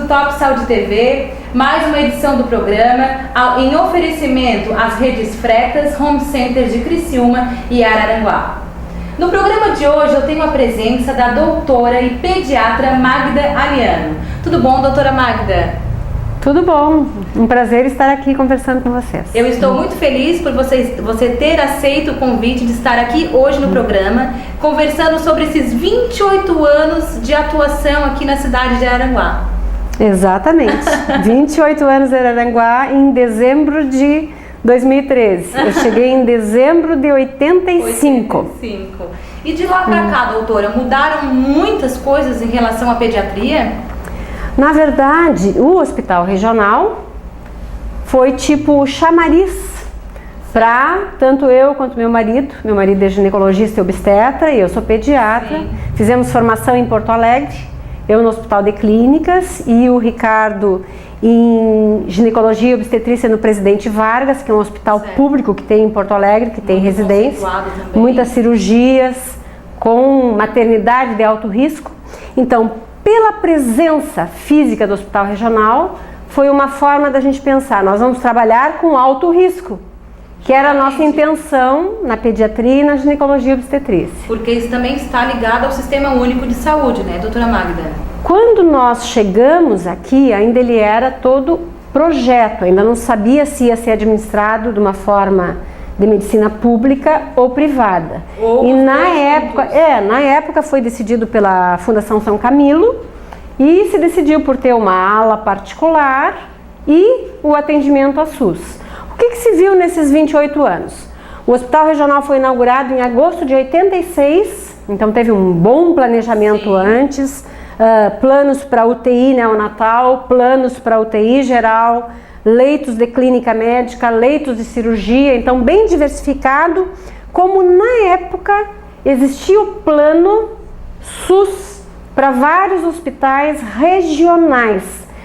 do Top Saúde TV, mais uma edição do programa, em oferecimento às redes Freitas, Home Centers de Criciúma e Araranguá. No programa de hoje eu tenho a presença da doutora e pediatra Magda Aliano. Tudo bom, doutora Magda? Tudo bom, um prazer estar aqui conversando com vocês. Eu estou muito feliz por você ter aceito o convite de estar aqui hoje no programa, conversando sobre esses 28 anos de atuação aqui na cidade de Araranguá. Exatamente, 28 anos de Araranguá em dezembro de 2013. Eu cheguei em dezembro de 85. E de lá para cá, doutora, mudaram muitas coisas em relação à pediatria? Na verdade, o hospital regional foi tipo chamariz para tanto eu quanto meu marido é ginecologista e obstetra e eu sou pediatra. Sim. Fizemos formação em Porto Alegre, eu no Hospital de Clínicas e o Ricardo em ginecologia e obstetrícia no Presidente Vargas, que é um hospital público que tem em Porto Alegre, que tem residência, muitas cirurgias com maternidade de alto risco. Então, pela presença física do hospital regional, foi uma forma da gente pensar, nós vamos trabalhar com alto risco, que era a nossa intenção na pediatria e na ginecologia e obstetrícia. Porque isso também está ligado ao Sistema Único de Saúde, né, doutora Magda? Quando nós chegamos aqui, ainda ele era todo projeto, ainda não sabia se ia ser administrado de uma forma de medicina pública ou privada. E na época foi decidido pela Fundação São Camilo e se decidiu por ter uma ala particular e o atendimento a SUS. O que se viu nesses 28 anos? O Hospital Regional foi inaugurado em agosto de 86, então teve um bom planejamento antes, planos para UTI neonatal, planos para UTI geral, leitos de clínica médica, leitos de cirurgia, então bem diversificado, como na época existia o plano SUS para vários hospitais regionais,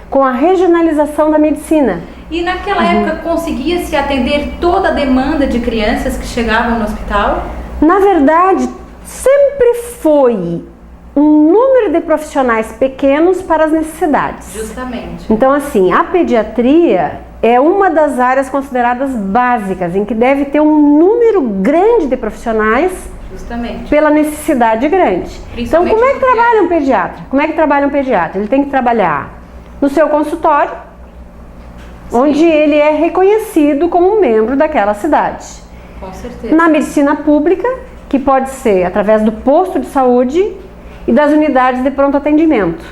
com a regionalização da medicina. E naquela época conseguia-se atender toda a demanda de crianças que chegavam no hospital? Na verdade, sempre foi um número de profissionais pequenos para as necessidades. Justamente. Então, assim, a pediatria é uma das áreas consideradas básicas, em que deve ter um número grande de profissionais. Justamente. Pela necessidade grande. Então, como é que trabalha um pediatra? Como é que trabalha um pediatra? Ele tem que trabalhar no seu consultório, onde ele é reconhecido como um membro daquela cidade. Com certeza. Na medicina pública, que pode ser através do posto de saúde e das unidades de pronto atendimento.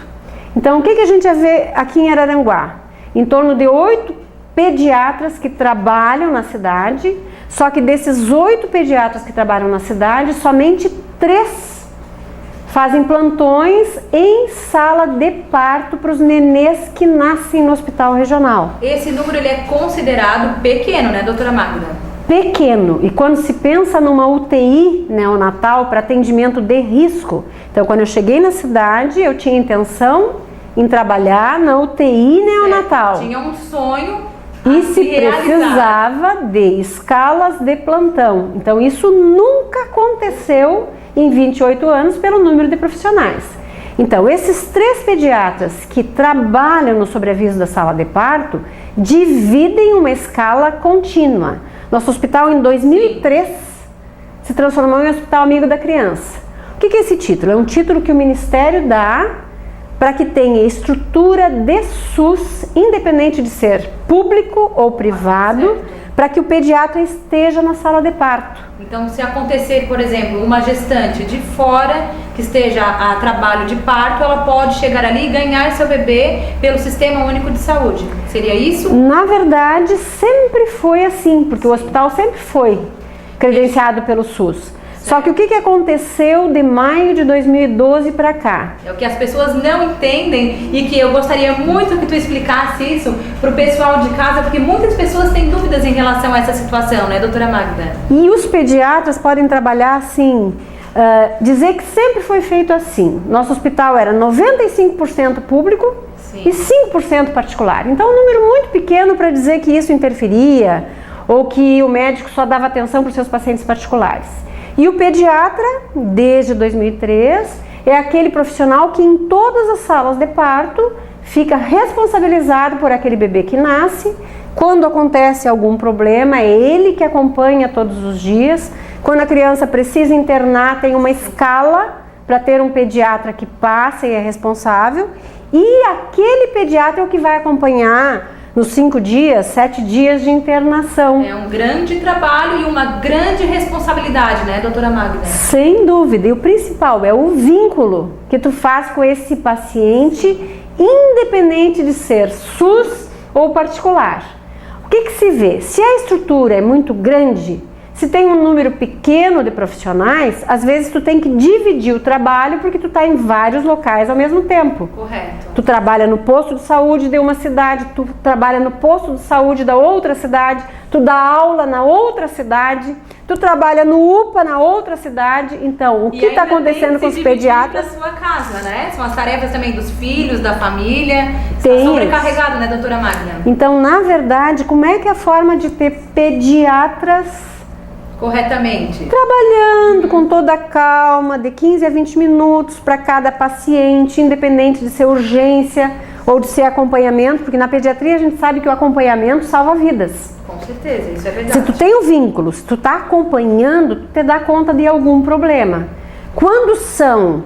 Então, o que a gente vai ver aqui em Araranguá? Em torno de 8 pediatras que trabalham na cidade, só que desses 8 pediatras que trabalham na cidade, somente 3 fazem plantões em sala de parto para os nenês que nascem no hospital regional. Esse número ele é considerado pequeno, né, doutora Magda? Pequeno, e quando se pensa numa UTI neonatal para atendimento de risco, então quando eu cheguei na cidade eu tinha intenção em trabalhar na UTI neonatal. Tinha um sonho e se precisava de escalas de plantão, então isso nunca aconteceu em 28 anos pelo número de profissionais. Então esses 3 pediatras que trabalham no sobreaviso da sala de parto dividem uma escala contínua. Nosso hospital, em 2003, se transformou em Hospital Amigo da Criança. O que é esse título? É um título que o Ministério dá para que tenha estrutura de SUS, independente de ser público ou privado, para que o pediatra esteja na sala de parto. Então, se acontecer, por exemplo, uma gestante de fora que esteja a trabalho de parto, ela pode chegar ali e ganhar seu bebê pelo Sistema Único de Saúde. Seria isso? Na verdade, sempre foi assim, porque o hospital sempre foi credenciado pelo SUS. Só que o que aconteceu de maio de 2012 para cá? É o que as pessoas não entendem e que eu gostaria muito que tu explicasse isso para o pessoal de casa, porque muitas pessoas têm dúvidas em relação a essa situação, né, doutora Magda? E os pediatras podem trabalhar assim, dizer que sempre foi feito assim. Nosso hospital era 95% público. Sim. E 5% particular. Então, um número muito pequeno para dizer que isso interferia ou que o médico só dava atenção para os seus pacientes particulares. E o pediatra, desde 2003, é aquele profissional que em todas as salas de parto fica responsabilizado por aquele bebê que nasce. Quando acontece algum problema, é ele que acompanha todos os dias. Quando a criança precisa internar, tem uma escala para ter um pediatra que passa e é responsável. E aquele pediatra é o que vai acompanhar nos 5 dias, 7 dias de internação. É um grande trabalho e uma grande responsabilidade, né, doutora Magda? Sem dúvida. E o principal é o vínculo que tu faz com esse paciente, independente de ser SUS ou particular. O que se vê? Se a estrutura é muito grande, se tem um número pequeno de profissionais, às vezes tu tem que dividir o trabalho porque tu está em vários locais ao mesmo tempo. Correto. Tu trabalha no posto de saúde de uma cidade, tu trabalha no posto de saúde da outra cidade, tu dá aula na outra cidade, tu trabalha no UPA na outra cidade. Então, o que está acontecendo com os pediatras? Da sua casa, né? São as tarefas também dos filhos, da família. Tem Está sobrecarregado, né, doutora Magda? Então, na verdade, como é que é a forma de ter pediatras corretamente? Trabalhando com toda a calma, de 15 a 20 minutos para cada paciente, independente de ser urgência ou de ser acompanhamento, porque na pediatria a gente sabe que o acompanhamento salva vidas. Com certeza, isso é verdade. Se tu tem o vínculo, se tu está acompanhando, tu te dá conta de algum problema. Quando são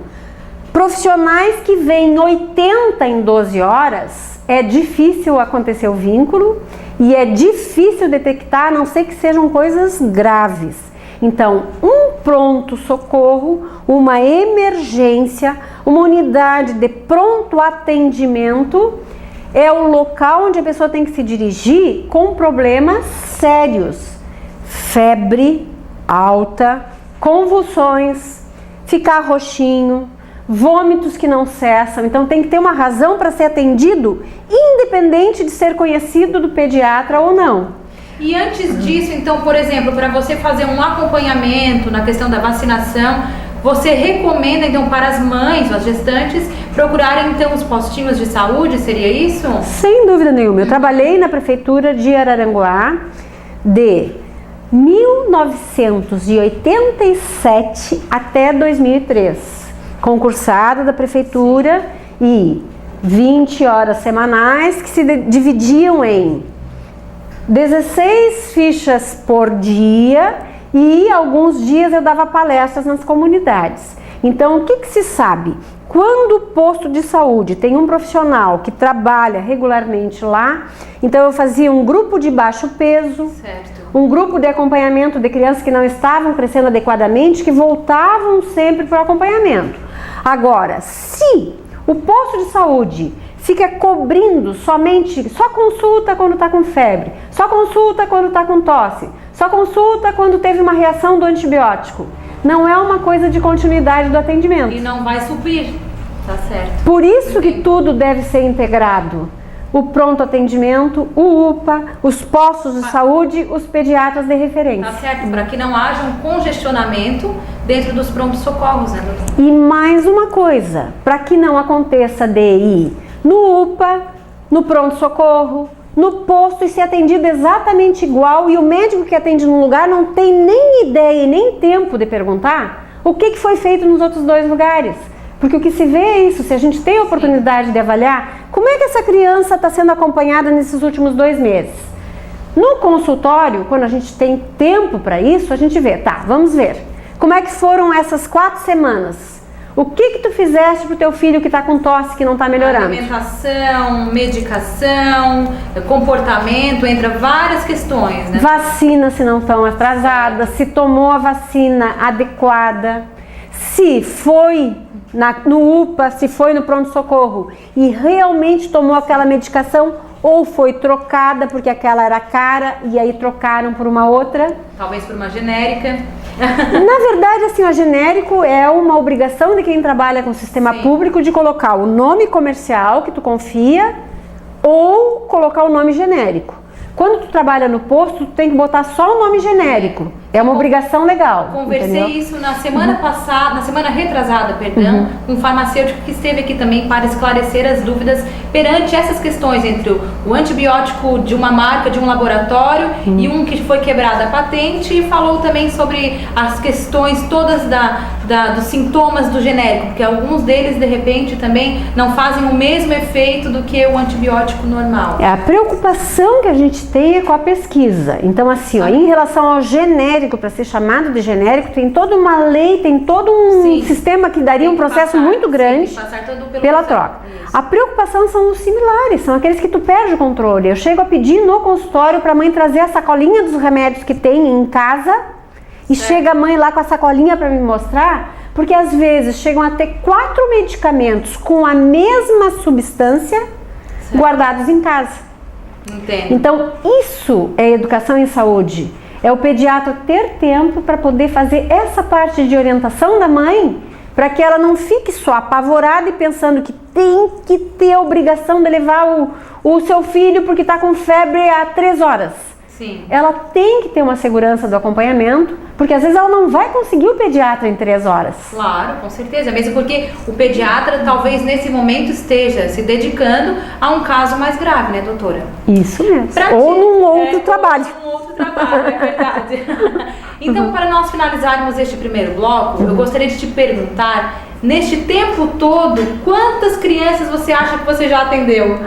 profissionais que vêm 80 em 12 horas, é difícil acontecer o vínculo e é difícil detectar, a não ser que sejam coisas graves. Então, um pronto-socorro, uma emergência, uma unidade de pronto atendimento é o local onde a pessoa tem que se dirigir com problemas sérios. Febre alta, convulsões, ficar roxinho, vômitos que não cessam. Então tem que ter uma razão para ser atendido, independente de ser conhecido do pediatra ou não. E antes disso, então, por exemplo, para você fazer um acompanhamento na questão da vacinação, você recomenda então para as mães, as gestantes, procurarem então os postinhos de saúde, seria isso? Sem dúvida nenhuma. Eu trabalhei na prefeitura de Araranguá de 1987 até 2003. Concursada da prefeitura e 20 horas semanais que se dividiam em 16 fichas por dia e alguns dias eu dava palestras nas comunidades. Então, o que se sabe? Quando o posto de saúde tem um profissional que trabalha regularmente lá, então eu fazia um grupo de baixo peso, certo, um grupo de acompanhamento de crianças que não estavam crescendo adequadamente, que voltavam sempre para o acompanhamento. Agora, se o posto de saúde fica cobrindo só consulta quando está com febre, só consulta quando está com tosse, só consulta quando teve uma reação do antibiótico, não é uma coisa de continuidade do atendimento. E não vai suprir, tá certo. Por isso que tudo deve ser integrado. O pronto atendimento, o UPA, os postos de saúde, os pediatras de referência. Tá certo, para que não haja um congestionamento dentro dos prontos-socorros, né, doutor? E mais uma coisa, para que não aconteça de ir no UPA, no pronto-socorro, no posto e ser atendido exatamente igual e o médico que atende num lugar não tem nem ideia e nem tempo de perguntar o que foi feito nos outros 2 lugares. Porque o que se vê é isso, se a gente tem a oportunidade de avaliar, como é que essa criança está sendo acompanhada nesses últimos 2 meses? No consultório, quando a gente tem tempo para isso, a gente vê, tá, vamos ver, como é que foram essas 4 semanas? O que tu fizeste pro teu filho que está com tosse, que não está melhorando? Alimentação, medicação, comportamento, entra várias questões, né? Vacina, se não estão atrasadas, se tomou a vacina adequada, se foi no UPA, se foi no pronto-socorro e realmente tomou aquela medicação ou foi trocada porque aquela era cara e aí trocaram por uma outra. Talvez por uma genérica. Na verdade, assim, o genérico é uma obrigação de quem trabalha com o sistema público de colocar o nome comercial que tu confia ou colocar o nome genérico. Quando tu trabalha no posto, tu tem que botar só o nome genérico. É uma obrigação legal. Conversei entendeu? isso na semana passada, na semana retrasada, perdão, com um farmacêutico que esteve aqui também para esclarecer as dúvidas perante essas questões entre o antibiótico de uma marca, de um laboratório e um que foi quebrada a patente, e falou também sobre as questões todas dos sintomas do genérico, porque alguns deles de repente também não fazem o mesmo efeito do que o antibiótico normal. A preocupação que a gente tem é com a pesquisa. Então, assim, ó, em relação ao genérico, para ser chamado de genérico, tem toda uma lei, tem todo um sistema que daria um processo muito grande pela troca. A preocupação são os similares, são aqueles que tu perde o controle. Eu chego a pedir no consultório para a mãe trazer a sacolinha dos remédios que tem em casa e chega a mãe lá com a sacolinha para me mostrar, porque às vezes chegam a ter 4 medicamentos com a mesma substância guardados em casa. Entendo. Então, isso é educação em saúde. É o pediatra ter tempo para poder fazer essa parte de orientação da mãe, para que ela não fique só apavorada e pensando que tem que ter a obrigação de levar o seu filho porque está com febre há 3 horas. Sim. Ela tem que ter uma segurança do acompanhamento, porque às vezes ela não vai conseguir o pediatra em 3 horas. Claro, com certeza. Mesmo porque o pediatra talvez nesse momento esteja se dedicando a um caso mais grave, né, doutora? Isso mesmo. Ou num outro trabalho. Ou num outro trabalho, é verdade. Então, para nós finalizarmos este primeiro bloco, eu gostaria de te perguntar, neste tempo todo, quantas crianças você acha que você já atendeu?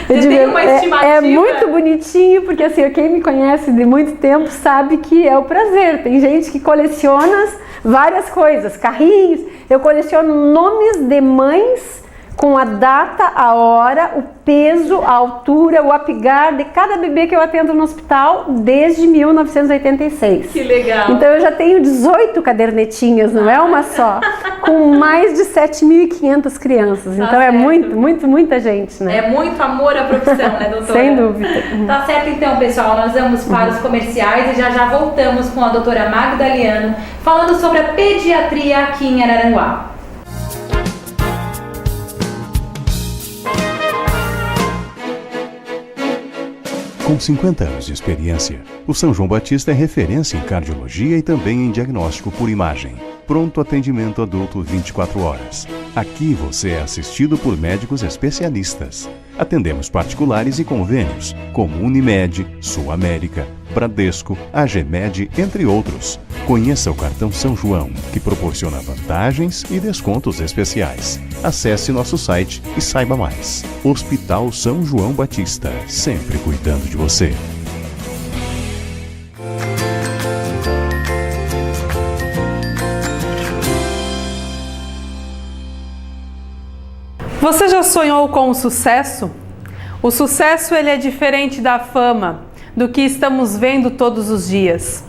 Você tem uma estimativa? É muito bonitinho, porque assim, quem me conhece de muito tempo sabe que é o prazer. Tem gente que coleciona várias coisas, carrinhos. Eu coleciono nomes de mães com a data, a hora, o peso, a altura, o apigar de cada bebê que eu atendo no hospital desde 1986. Que legal! Então eu já tenho 18 cadernetinhas, não é uma só, com mais de 7.500 crianças. Tá então certo. É muita gente, né? É muito amor à profissão, né, doutora? Sem dúvida. Tá certo, então, pessoal, nós vamos para os comerciais e já voltamos com a doutora Magda Liano falando sobre a pediatria aqui em Araranguá. Com 50 anos de experiência, o São João Batista é referência em cardiologia e também em diagnóstico por imagem. Pronto atendimento adulto 24 horas. Aqui você é assistido por médicos especialistas. Atendemos particulares e convênios, como Unimed, Sul América, Bradesco, AGMed, entre outros. Conheça o cartão São João, que proporciona vantagens e descontos especiais. Acesse nosso site e saiba mais. Hospital São João Batista, sempre cuidando de você. Você já sonhou com o sucesso? O sucesso ele é diferente da fama, do que estamos vendo todos os dias.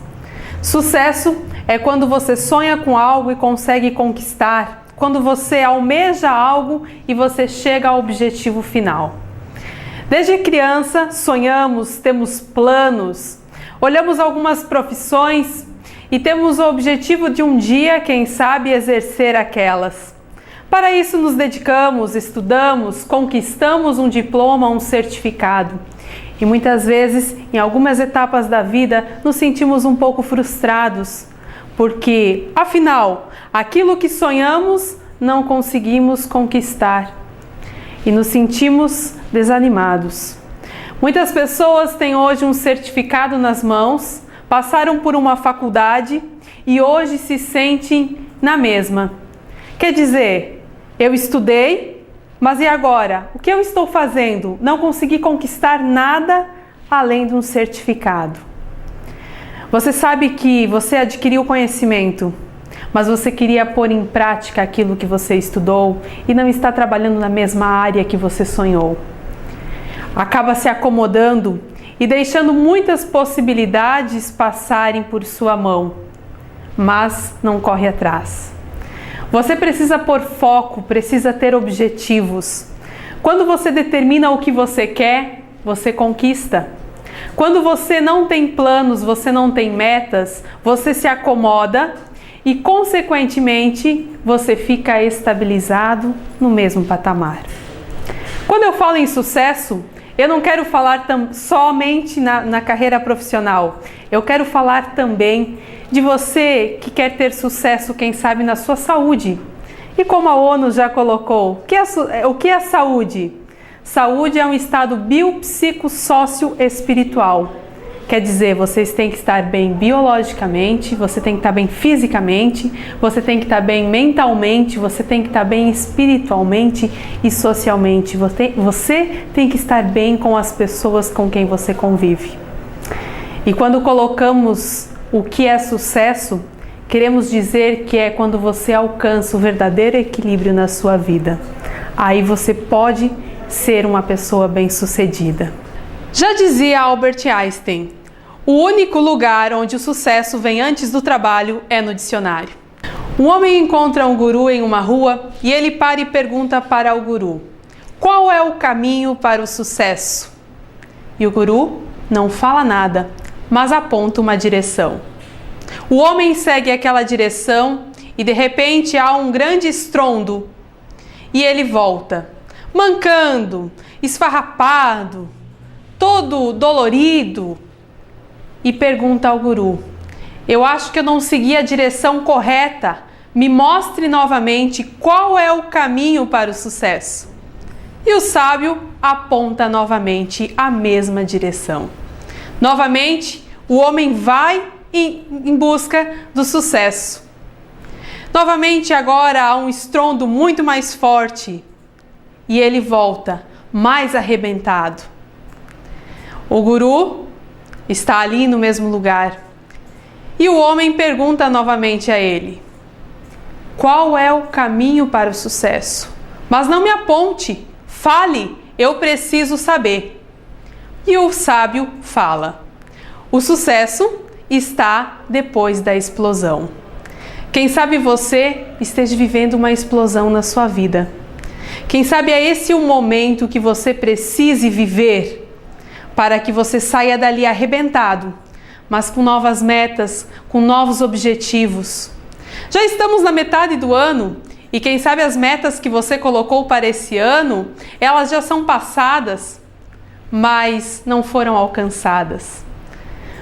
Sucesso é quando você sonha com algo e consegue conquistar, quando você almeja algo e você chega ao objetivo final. Desde criança sonhamos, temos planos, olhamos algumas profissões e temos o objetivo de um dia, quem sabe, exercer aquelas. Para isso nos dedicamos, estudamos, conquistamos um diploma, um certificado. E muitas vezes, em algumas etapas da vida, nos sentimos um pouco frustrados, porque, afinal, aquilo que sonhamos não conseguimos conquistar. E nos sentimos desanimados. Muitas pessoas têm hoje um certificado nas mãos, passaram por uma faculdade e hoje se sentem na mesma. Quer dizer, eu estudei, mas e agora? O que eu estou fazendo? Não consegui conquistar nada além de um certificado. Você sabe que você adquiriu conhecimento, mas você queria pôr em prática aquilo que você estudou e não está trabalhando na mesma área que você sonhou. Acaba se acomodando e deixando muitas possibilidades passarem por sua mão, mas não corre atrás. Você precisa pôr foco, precisa ter objetivos. Quando você determina o que você quer, você conquista. Quando você não tem planos, você não tem metas, você se acomoda e, consequentemente, você fica estabilizado no mesmo patamar. Quando eu falo em sucesso, Eu não quero falar somente na carreira profissional. Eu quero falar também de você que quer ter sucesso, quem sabe, na sua saúde. E como a ONU já colocou, o que é saúde? Saúde é um estado biopsicossócio-espiritual. Quer dizer, vocês têm que estar bem biologicamente, você tem que estar bem fisicamente, você tem que estar bem mentalmente, você tem que estar bem espiritualmente e socialmente. Você tem que estar bem com as pessoas com quem você convive. E quando colocamos o que é sucesso, queremos dizer que é quando você alcança o verdadeiro equilíbrio na sua vida. Aí você pode ser uma pessoa bem-sucedida. Já dizia Albert Einstein, o único lugar onde o sucesso vem antes do trabalho é no dicionário. Um homem encontra um guru em uma rua e ele para e pergunta para o guru: qual é o caminho para o sucesso? E o guru não fala nada, mas aponta uma direção. O homem segue aquela direção e de repente há um grande estrondo e ele volta, mancando, esfarrapado, todo dolorido, e pergunta ao guru: eu acho que eu não segui a direção correta, me mostre novamente qual é o caminho para o sucesso. E o sábio aponta novamente a mesma direção. Novamente, o homem vai em busca do sucesso. Novamente, agora há um estrondo muito mais forte e ele volta mais arrebentado. O guru está ali no mesmo lugar e o homem pergunta novamente a ele: qual é o caminho para o sucesso? Mas não me aponte, fale, eu preciso saber. E o sábio fala: o sucesso está depois da explosão. Quem sabe você esteja vivendo uma explosão na sua vida. Quem sabe é esse o momento que você precise viver para que você saia dali arrebentado, mas com novas metas, com novos objetivos. Já estamos na metade do ano e quem sabe as metas que você colocou para esse ano, elas já são passadas, mas não foram alcançadas.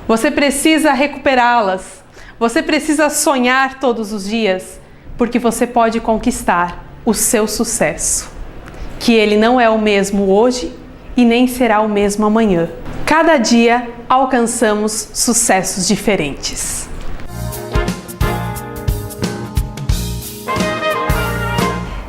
Você precisa recuperá-las, você precisa sonhar todos os dias, porque você pode conquistar o seu sucesso, que ele não é o mesmo hoje e nem será o mesmo amanhã. Cada dia alcançamos sucessos diferentes.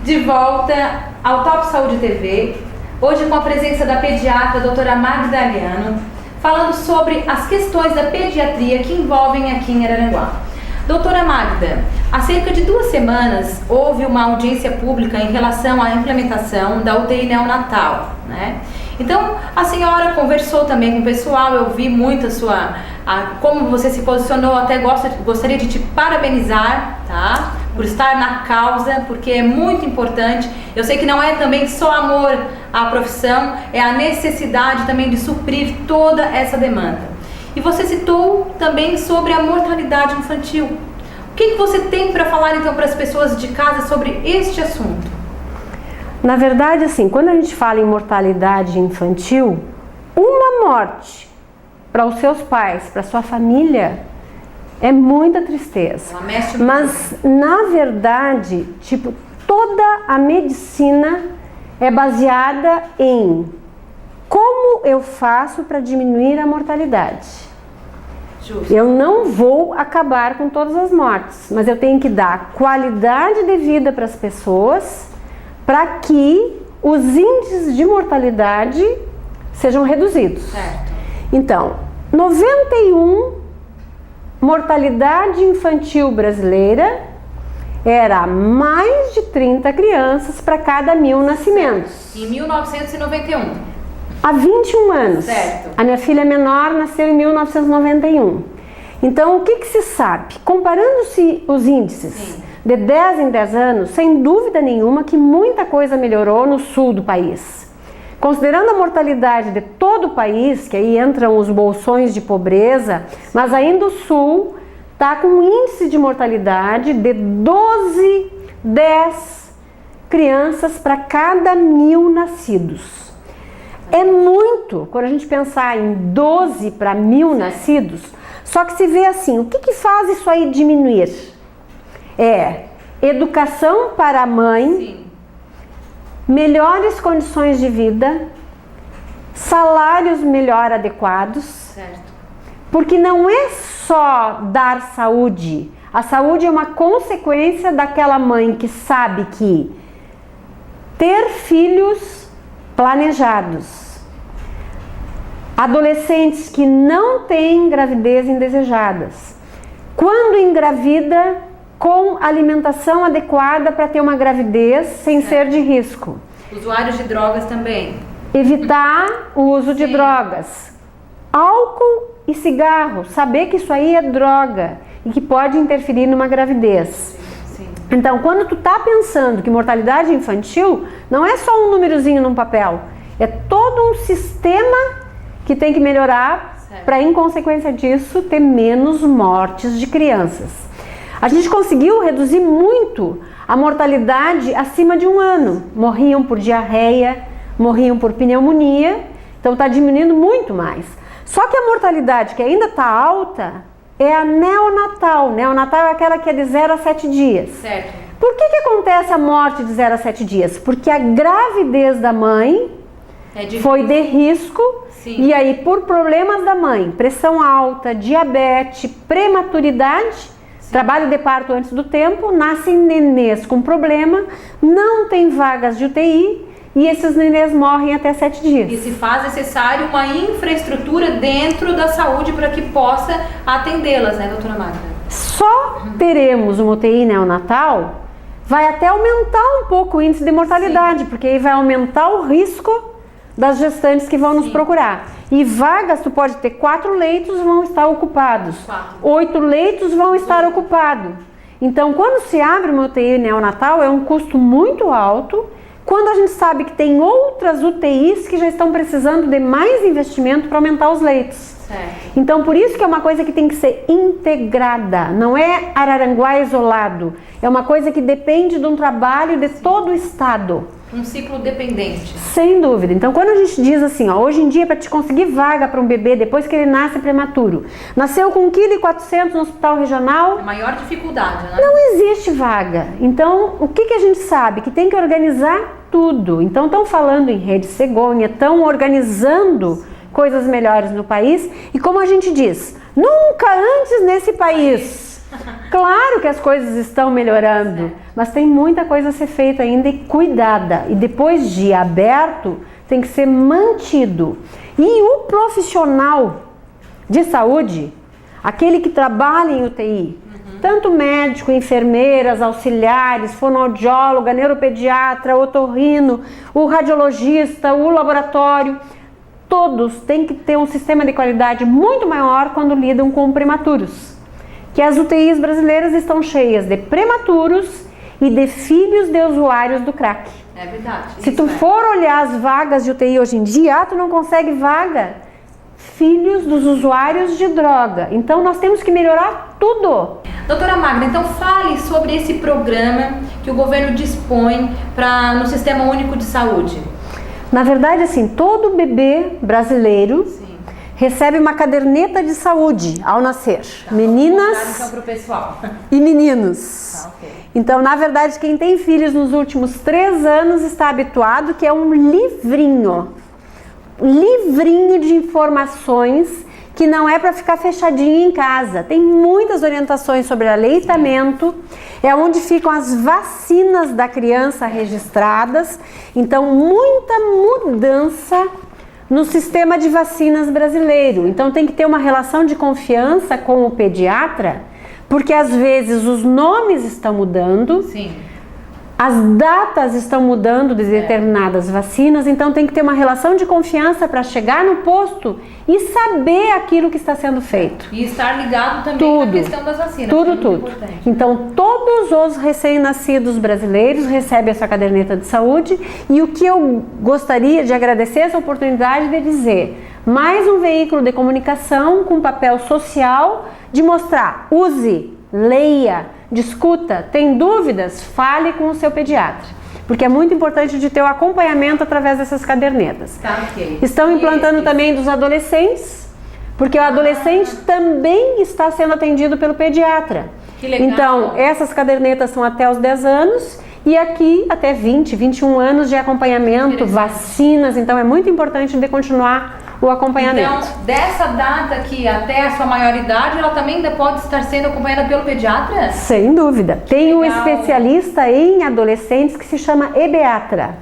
De volta ao Top Saúde TV, hoje com a presença da pediatra doutora Magda Aliano, falando sobre as questões da pediatria que envolvem aqui em Araranguá. Doutora Magda, há cerca de 2 semanas houve uma audiência pública em relação à implementação da UTI neonatal, né? Então, a senhora conversou também com o pessoal, eu vi muito como você se posicionou, até gostaria de te parabenizar, tá? Por estar na causa, porque é muito importante. Eu sei que não é também só amor à profissão, é a necessidade também de suprir toda essa demanda. E você citou também sobre a mortalidade infantil. O que você tem para falar então para as pessoas de casa sobre este assunto? Na verdade, assim, quando a gente fala em mortalidade infantil, uma morte para os seus pais, para a sua família, é muita tristeza. Mas, na verdade, toda a medicina é baseada em como eu faço para diminuir a mortalidade. Justo. Eu não vou acabar com todas as mortes, mas eu tenho que dar qualidade de vida para as pessoas, para que os índices de mortalidade sejam reduzidos. Certo. Então, 91 mortalidade infantil brasileira era mais de 30 crianças para cada 1000 nascimentos. Em 1991. Há 21 anos. Certo. A minha filha menor nasceu em 1991. Então, o que se sabe? Comparando-se os índices, sim, de 10 em 10 anos, sem dúvida nenhuma que muita coisa melhorou no sul do país. Considerando a mortalidade de todo o país, que aí entram os bolsões de pobreza, mas ainda o sul está com um índice de mortalidade de 10 crianças para cada 1000 nascidos. É muito, quando a gente pensar em 12 para 1.000 nascidos, só que se vê assim, o que faz isso aí diminuir? É educação para a mãe, Sim. melhores condições de vida, salários melhor adequados, Certo. porque não é só dar saúde. A saúde é uma consequência daquela mãe que sabe que ter filhos planejados, adolescentes que não têm gravidez indesejadas, quando engravida, com alimentação adequada para ter uma gravidez sem ser de risco. Usuários de drogas também. Evitar o uso de drogas, álcool e cigarro, saber que isso aí é droga e que pode interferir numa gravidez. Sim. Então, quando tu tá pensando que mortalidade infantil não é só um númerozinho num papel, é todo um sistema que tem que melhorar para, em consequência disso, ter menos mortes de crianças. A gente conseguiu reduzir muito a mortalidade acima de 1 ano. Morriam por diarreia, morriam por pneumonia, então está diminuindo muito mais. Só que a mortalidade que ainda está alta é a neonatal. Neonatal é aquela que é de 0 a 7 dias. Certo. Por que acontece a morte de 0 a 7 dias? Porque a gravidez da mãe foi de risco. Sim. E aí, por problemas da mãe, pressão alta, diabetes, prematuridade, trabalho de parto antes do tempo, nascem nenês com problema, não tem vagas de UTI e esses nenês morrem até 7 dias. E se faz necessário uma infraestrutura dentro da saúde para que possa atendê-las, né, doutora Magda? Só teremos uma UTI neonatal, vai até aumentar um pouco o índice de mortalidade, porque aí vai aumentar o risco das gestantes que vão nos procurar. E vagas, tu pode ter 4 leitos vão estar ocupados, 8 leitos vão estar ocupados. Então, quando se abre uma UTI neonatal, é um custo muito alto, quando a gente sabe que tem outras UTIs que já estão precisando de mais investimento para aumentar os leitos. Certo. Então, por isso que é uma coisa que tem que ser integrada, não é Araranguá isolado, é uma coisa que depende de um trabalho de todo o estado. Um ciclo dependente. Sem dúvida. Então, quando a gente diz assim, ó, hoje em dia, para te conseguir vaga para um bebê depois que ele nasce prematuro, nasceu com 1,4 kg no hospital regional, A maior dificuldade, né? não existe vaga. Então, o que a gente sabe? Que tem que organizar tudo. Então, estão falando em rede cegonha, estão organizando coisas melhores no país. E como a gente diz, nunca antes nesse país. Claro que as coisas estão melhorando, mas tem muita coisa a ser feita ainda e cuidada. E depois de aberto, tem que ser mantido. E o profissional de saúde, aquele que trabalha em UTI, tanto médico, enfermeiras, auxiliares, fonoaudióloga, neuropediatra, otorrino, o radiologista, o laboratório, todos têm que ter um sistema de qualidade muito maior quando lidam com prematuros. Que as UTIs brasileiras estão cheias de prematuros e de filhos de usuários do crack. É verdade. Se tu for olhar as vagas de UTI hoje em dia, tu não consegue vaga. Filhos dos usuários de droga. Então nós temos que melhorar tudo. Doutora Magda, então fale sobre esse programa que o governo dispõe no Sistema Único de Saúde. Na verdade, assim, todo bebê brasileiro recebe uma caderneta de saúde ao nascer. Meninas Então, pro pessoal. e meninos. Então, na verdade, quem tem filhos nos últimos 3 anos está habituado que é um livrinho de informações que não é para ficar fechadinho em casa. Tem muitas orientações sobre aleitamento, é onde ficam as vacinas da criança registradas. Então, muita mudança no sistema de vacinas brasileiro. Então tem que ter uma relação de confiança com o pediatra, porque às vezes os nomes estão mudando, as datas estão mudando de determinadas vacinas, então tem que ter uma relação de confiança para chegar no posto e saber aquilo que está sendo feito. E estar ligado também na questão das vacinas. Tudo. Então todos os recém-nascidos brasileiros recebem essa caderneta de saúde e o que eu gostaria de agradecer essa oportunidade de dizer, mais um veículo de comunicação com papel social de mostrar, use, leia, discuta, tem dúvidas, fale com o seu pediatra. porque é muito importante de ter o acompanhamento através dessas cadernetas. Tá, ok. Estão implantando também dos adolescentes, porque o adolescente também está sendo atendido pelo pediatra. Que legal. Então, essas cadernetas são até os 10 anos e aqui até 20, 21 anos de acompanhamento, vacinas, então é muito importante de continuar o acompanhamento. Então, dessa data aqui até a sua maioridade, ela também ainda pode estar sendo acompanhada pelo pediatra? Sem dúvida. Tem um Legal. especialista em adolescentes que se chama ebiatra.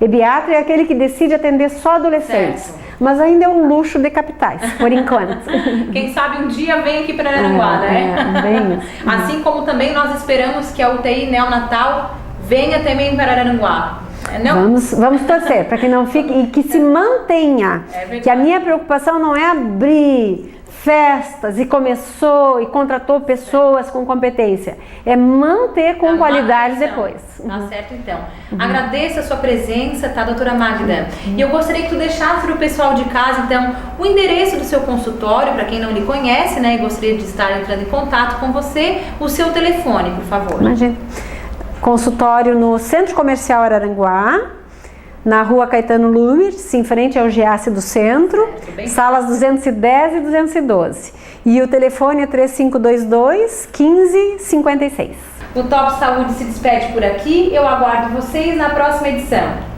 Ebiatra é aquele que decide atender só adolescentes, Certo. mas ainda é um luxo de capitais, por enquanto. Quem sabe um dia vem aqui para Araranguá, né? Bem isso. Assim como também nós esperamos que a UTI neonatal venha também para Araranguá. Não? Vamos torcer para que não fique e que se mantenha. verdade. Que a minha preocupação não é abrir festas e começou e contratou pessoas com competência, é manter com qualidade depois. Tá certo, então. Agradeço a sua presença, tá, doutora Magda? E eu gostaria que tu deixasse para o pessoal de casa, então, o endereço do seu consultório, para quem não lhe conhece, né, e gostaria de estar entrando em contato com você, o seu telefone, por favor. Imagina. Consultório no Centro Comercial Araranguá, na Rua Caetano Lumertz, em frente ao Giasse do Centro, salas 210 e 212. E o telefone é 3522 1556. O Top Saúde se despede por aqui. Eu aguardo vocês na próxima edição.